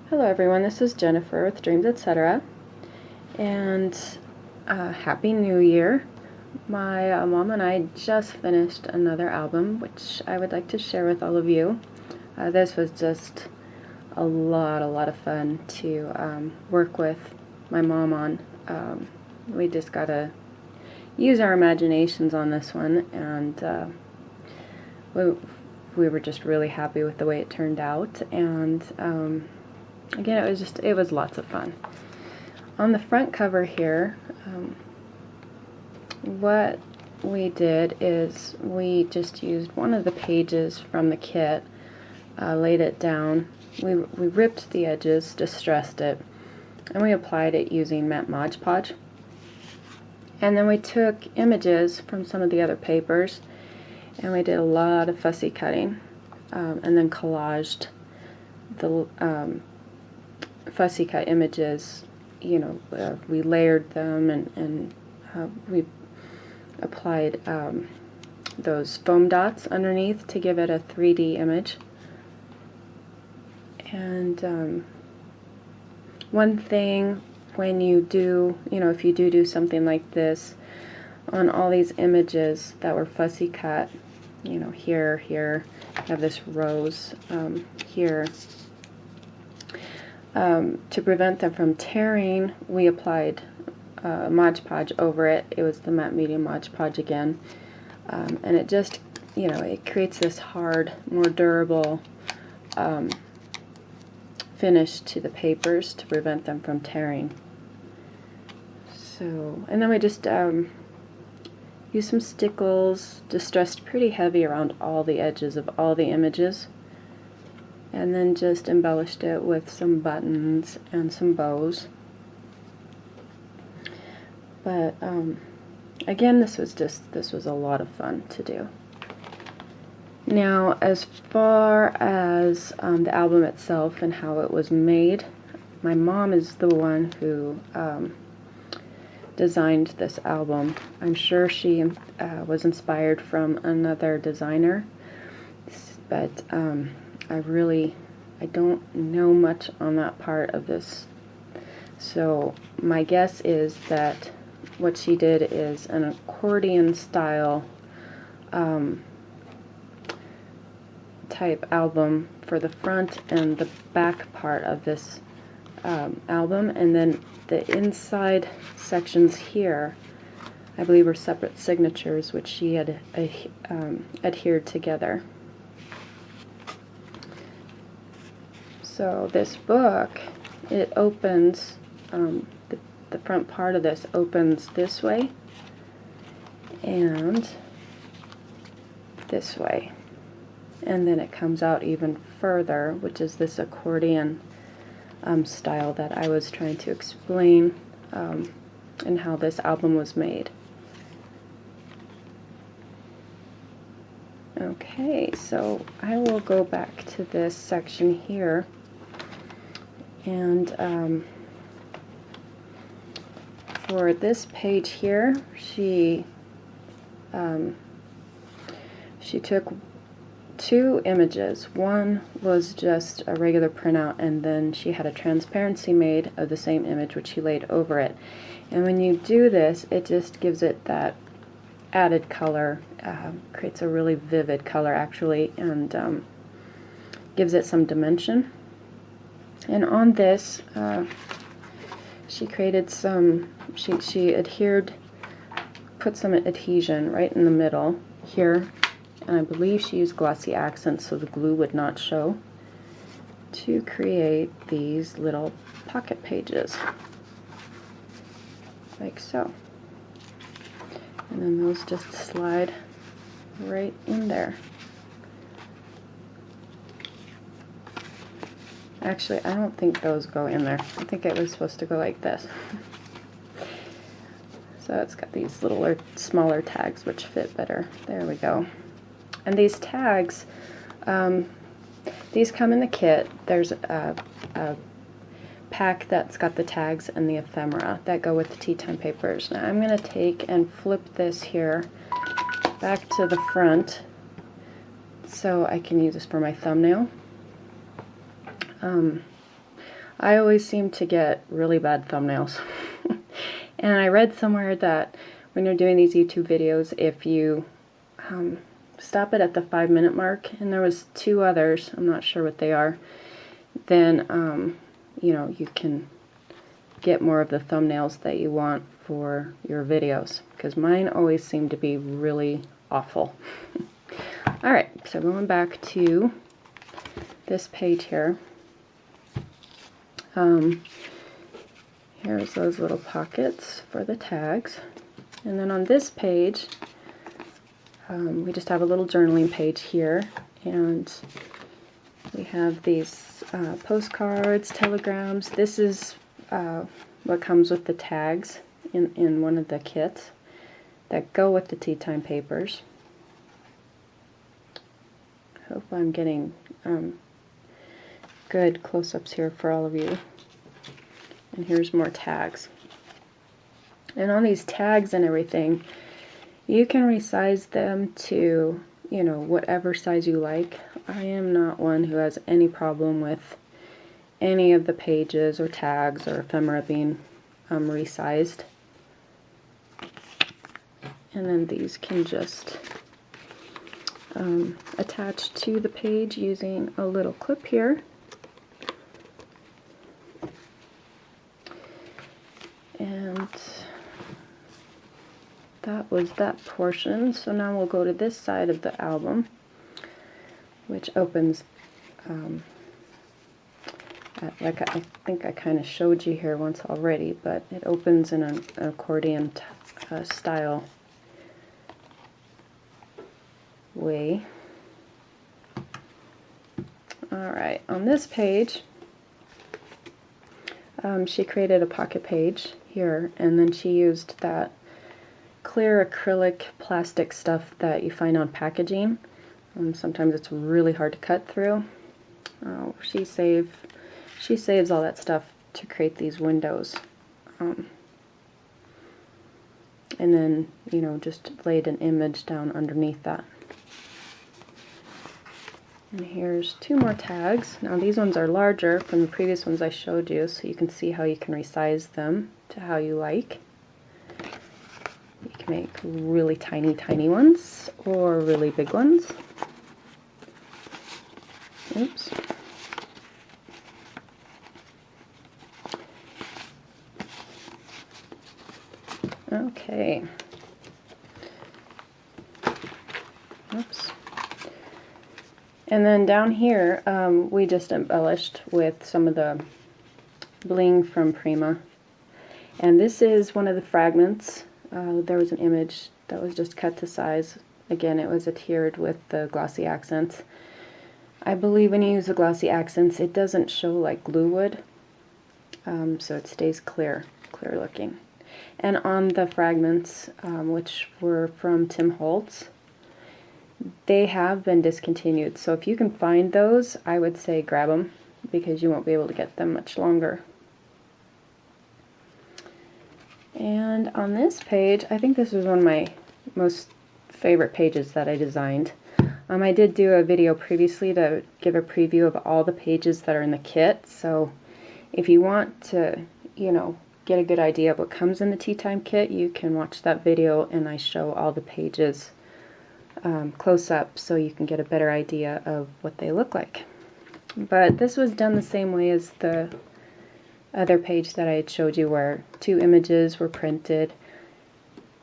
Hello everyone, this is Jennifer with Dreams Etc. And Happy New Year. My mom and I just finished another album which I would like to share with all of you. This was just a lot of fun to work with my mom on. We just gotta use our imaginations on this one, and we were just really happy with the way it turned out. And again, it was lots of fun. On the front cover here, what we did is we just used one of the pages from the kit, laid it down. We ripped the edges, distressed it, and we applied it using matte Mod Podge. And then we took images from some of the other papers, and we did a lot of fussy cutting, and then collaged the fussy cut images. You know, we layered them, and we applied those foam dots underneath to give it a 3D image. And one thing when you do, if you do something like this, on all these images that were fussy cut, here, you have this rose here. To prevent them from tearing, we applied Mod Podge over it. It was the matte medium Mod Podge again, and it just, it creates this hard, more durable finish to the papers to prevent them from tearing. So, and then we just used some stickles, distressed pretty heavy around all the edges of all the images, and then just embellished it with some buttons and some bows. But again, this was a lot of fun to do. Now, as far as the album itself and how it was made, my mom is the one who designed this album. I'm sure she was inspired from another designer, but I don't know much on that part of this. So my guess is that what she did is an accordion style type album for the front and the back part of this album, and then the inside sections here, I believe, are separate signatures which she had adhered together. So this book, it opens, the front part of this opens this way and this way, and then it comes out even further, which is this accordion style that I was trying to explain, and how this album was made. Okay, so I will go back to this section here, and for this page here, she took two images. One was just a regular printout, and then she had a transparency made of the same image which she laid over it. And when you do this, it just gives it that added color, creates a really vivid color actually, and gives it some dimension. And on this, she created some, she adhered, put some adhesion right in the middle here, and I believe she used glossy accents so the glue would not show, to create these little pocket pages, like so. And then those just slide right in there. Actually, I don't think those go in there. I think it was supposed to go like this. So it's got these littler, smaller tags which fit better. There we go. And these tags, these come in the kit. There's a pack that's got the tags and the ephemera that go with the tea time papers. Now I'm going to take and flip this here back to the front so I can use this for my thumbnail. I always seem to get really bad thumbnails. And I read somewhere that when you're doing these YouTube videos, if you stop it at the 5-minute mark, and there was 2 others, I'm not sure what they are, then you know, you can get more of the thumbnails that you want for your videos, because mine always seem to be really awful. Alright, so going back to this page here, here's those little pockets for the tags, and then on this page we just have a little journaling page here, and we have these postcards, telegrams. This is what comes with the tags in one of the kits that go with the tea time papers. Hope I'm getting good close-ups here for all of you. And here's more tags. And on these tags and everything, you can resize them to, you know, whatever size you like. I am not one who has any problem with any of the pages or tags or ephemera being resized. And then these can just attach to the page using a little clip here. And that was that portion. So now we'll go to this side of the album, which opens like I think I kind of showed you here once already, but it opens in an accordion style way. Alright, on this page, she created a pocket page here, and then she used that clear acrylic plastic stuff that you find on packaging. Sometimes it's really hard to cut through. She saves all that stuff to create these windows. And then, you know, just laid an image down underneath that. And here's 2 more tags. Now these ones are larger from the previous ones I showed you, so you can see how you can resize them to how you like. You can make really tiny, tiny ones or really big ones. Oops. Okay. Oops. And then down here, we just embellished with some of the bling from Prima. And this is one of the fragments. There was an image that was just cut to size. Again, it was adhered with the glossy accents. I believe when you use the glossy accents, it doesn't show like glue would. So it stays clear looking. And on the fragments, which were from Tim Holtz, they have been discontinued. So if you can find those, I would say grab them, because you won't be able to get them much longer. And on this page, I think this was one of my most favorite pages that I designed. I did do a video previously to give a preview of all the pages that are in the kit. So if you want to, you know, get a good idea of what comes in the Tea Time kit, you can watch that video, and I show all the pages close up so you can get a better idea of what they look like. But this was done the same way as the other page that I had showed you, where 2 images were printed.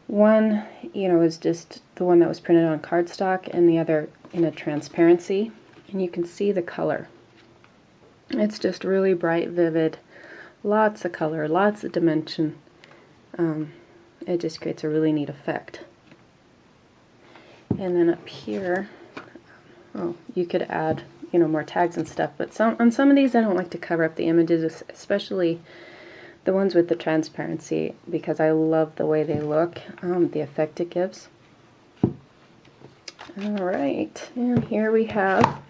One, you know, is just the one that was printed on cardstock, and the other in a transparency, and you can see the color. It's just really bright, vivid, lots of color, lots of dimension. It just creates a really neat effect. And then up here, oh, you could add, you know, more tags and stuff, but on some of these I don't like to cover up the images, especially the ones with the transparency, because I love the way they look, the effect it gives. Alright, and here we have,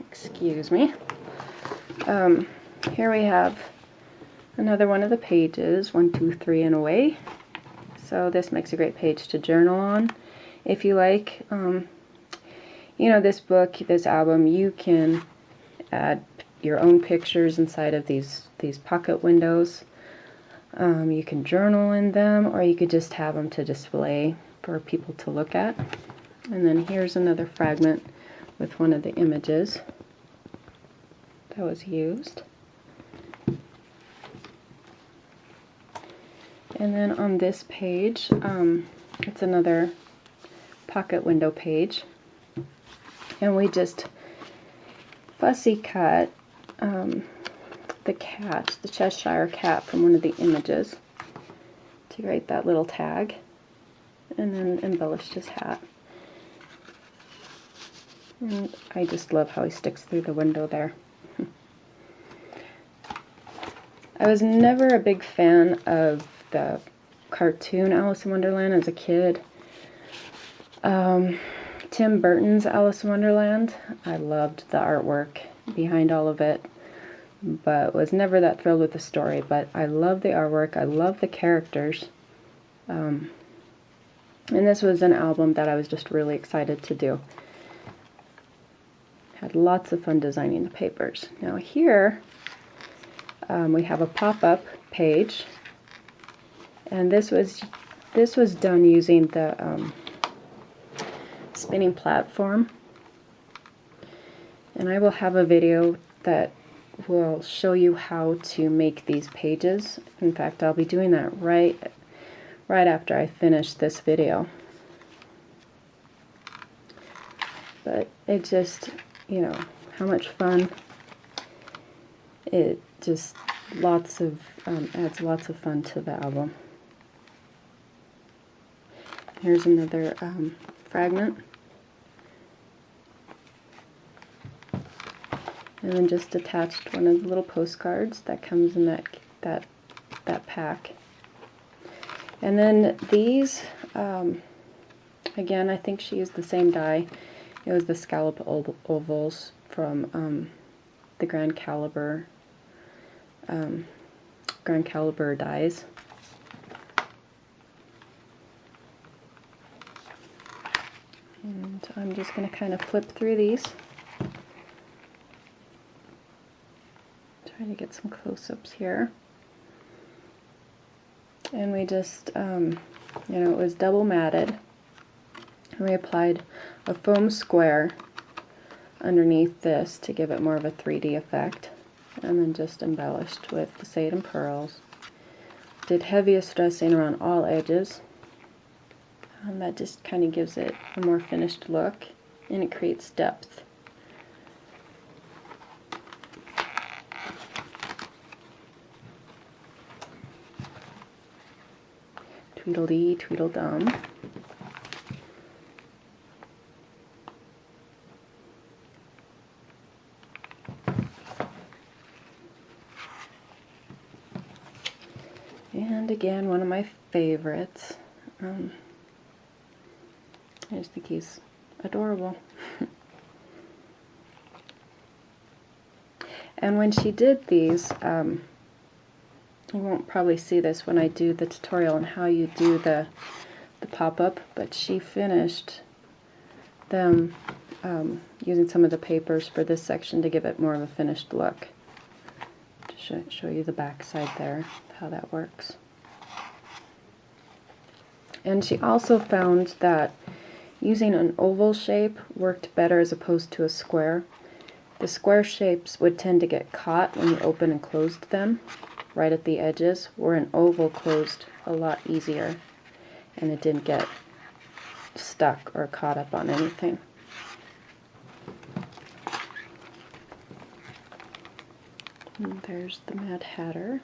excuse me, here we have another one of the pages, 1, 2, 3, and away. So this makes a great page to journal on. If you like, you know, this book, this album, you can add your own pictures inside of these pocket windows. You can journal in them, or you could just have them to display for people to look at. And then here's another fragment with one of the images that was used. And then on this page, it's another pocket window page. And we just fussy cut the cat, the Cheshire cat, from one of the images to write that little tag, and then embellished his hat. And I just love how he sticks through the window there. I was never a big fan of the cartoon Alice in Wonderland as a kid. Tim Burton's Alice in Wonderland, I loved the artwork behind all of it, but was never that thrilled with the story. But I love the artwork, I love the characters, and this was an album that I was just really excited to do. Had lots of fun designing the papers. Now here we have a pop-up page, and this was done using the spinning platform, and I will have a video that will show you how to make these pages. In fact, I'll be doing that right after I finish this video. But it just, you know, how much fun. It just adds lots of fun to the album. Here's another fragment. And then just attached one of the little postcards that comes in that pack. And then these, again, I think she used the same die. It was the scallop ovals from the Grand Caliber dies. And I'm just going to kind of flip through these. Trying to get some close-ups here. And we just, you know, it was double matted. And we applied a foam square underneath this to give it more of a 3D effect. And then just embellished with the Seidan pearls. Did heaviest dressing around all edges. That just kind of gives it a more finished look, and it creates depth. Tweedledee, Tweedledum. And again, one of my favorites. I just think he's adorable. And when she did these, you won't probably see this when I do the tutorial on how you do the pop-up, but she finished them using some of the papers for this section to give it more of a finished look. To show you the back side there, how that works. And she also found that using an oval shape worked better as opposed to a square. The square shapes would tend to get caught when you open and closed them right at the edges, where an oval closed a lot easier and it didn't get stuck or caught up on anything. And there's the Mad Hatter.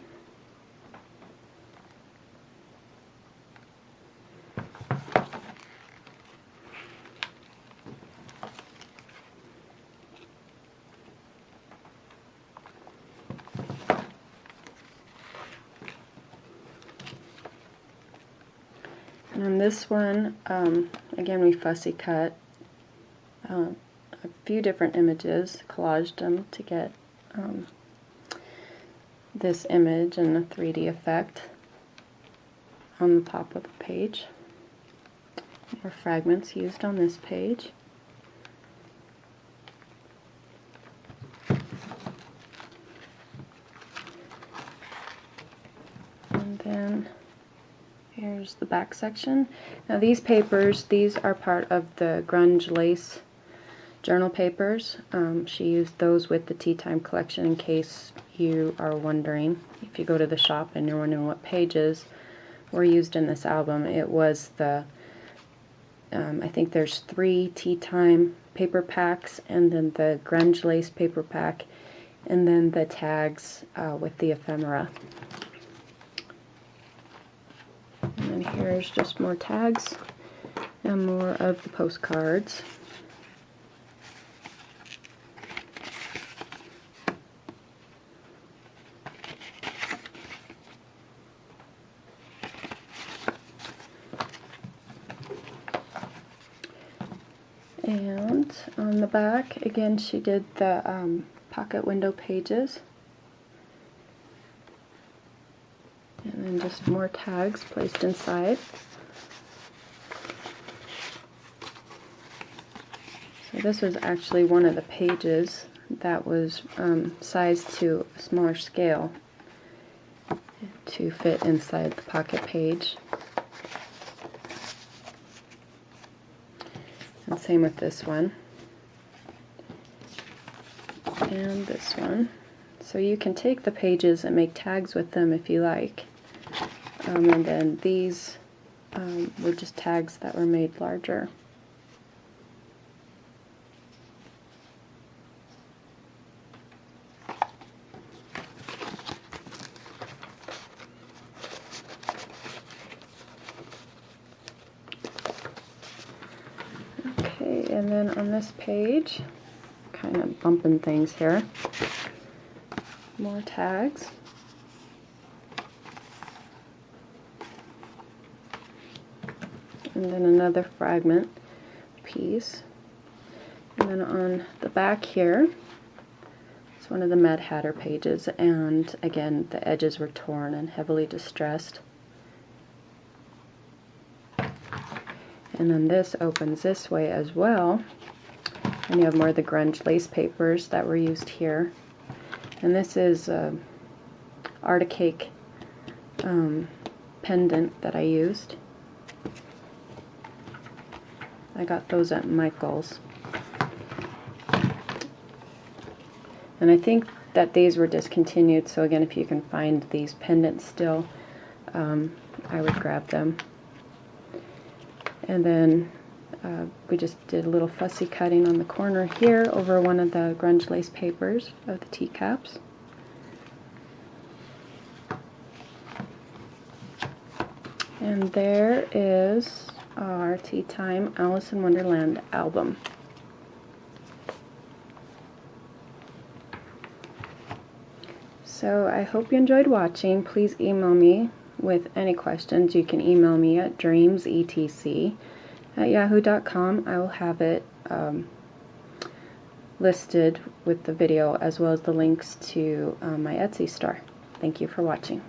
And on this one, again, we fussy cut a few different images, collaged them to get this image and a 3D effect on the pop-up page. More fragments used on this page. then here's the back section. Now these papers, these are part of the grunge lace journal papers. She used those with the Tea Time collection, in case you are wondering. If you go to the shop and you're wondering what pages were used in this album, it was the, I think there's 3 Tea Time paper packs, and then the grunge lace paper pack, and then the tags with the ephemera. And then here's just more tags and more of the postcards. And on the back, again, she did the pocket window pages. And then just more tags placed inside. So this was actually one of the pages that was sized to a smaller scale to fit inside the pocket page. And same with this one. And this one. So you can take the pages and make tags with them if you like. And then these were just tags that were made larger. Okay, and then on this page, kind of bumping things here, more tags. And then another fragment piece. And then on the back here, it's one of the Mad Hatter pages, and again the edges were torn and heavily distressed. And then this opens this way as well, and you have more of the grunge lace papers that were used here. And this is Art Cake pendant that I used. I got those at Michael's. And I think that these were discontinued, so again, if you can find these pendants still, I would grab them. And then we just did a little fussy cutting on the corner here over one of the grunge lace papers of the teacaps. And there is our Tea Time Alice in Wonderland album. So I hope you enjoyed watching. Please email me with any questions. You can email me at dreamsetc@yahoo.com. I will have it listed with the video, as well as the links to my Etsy store. Thank you for watching.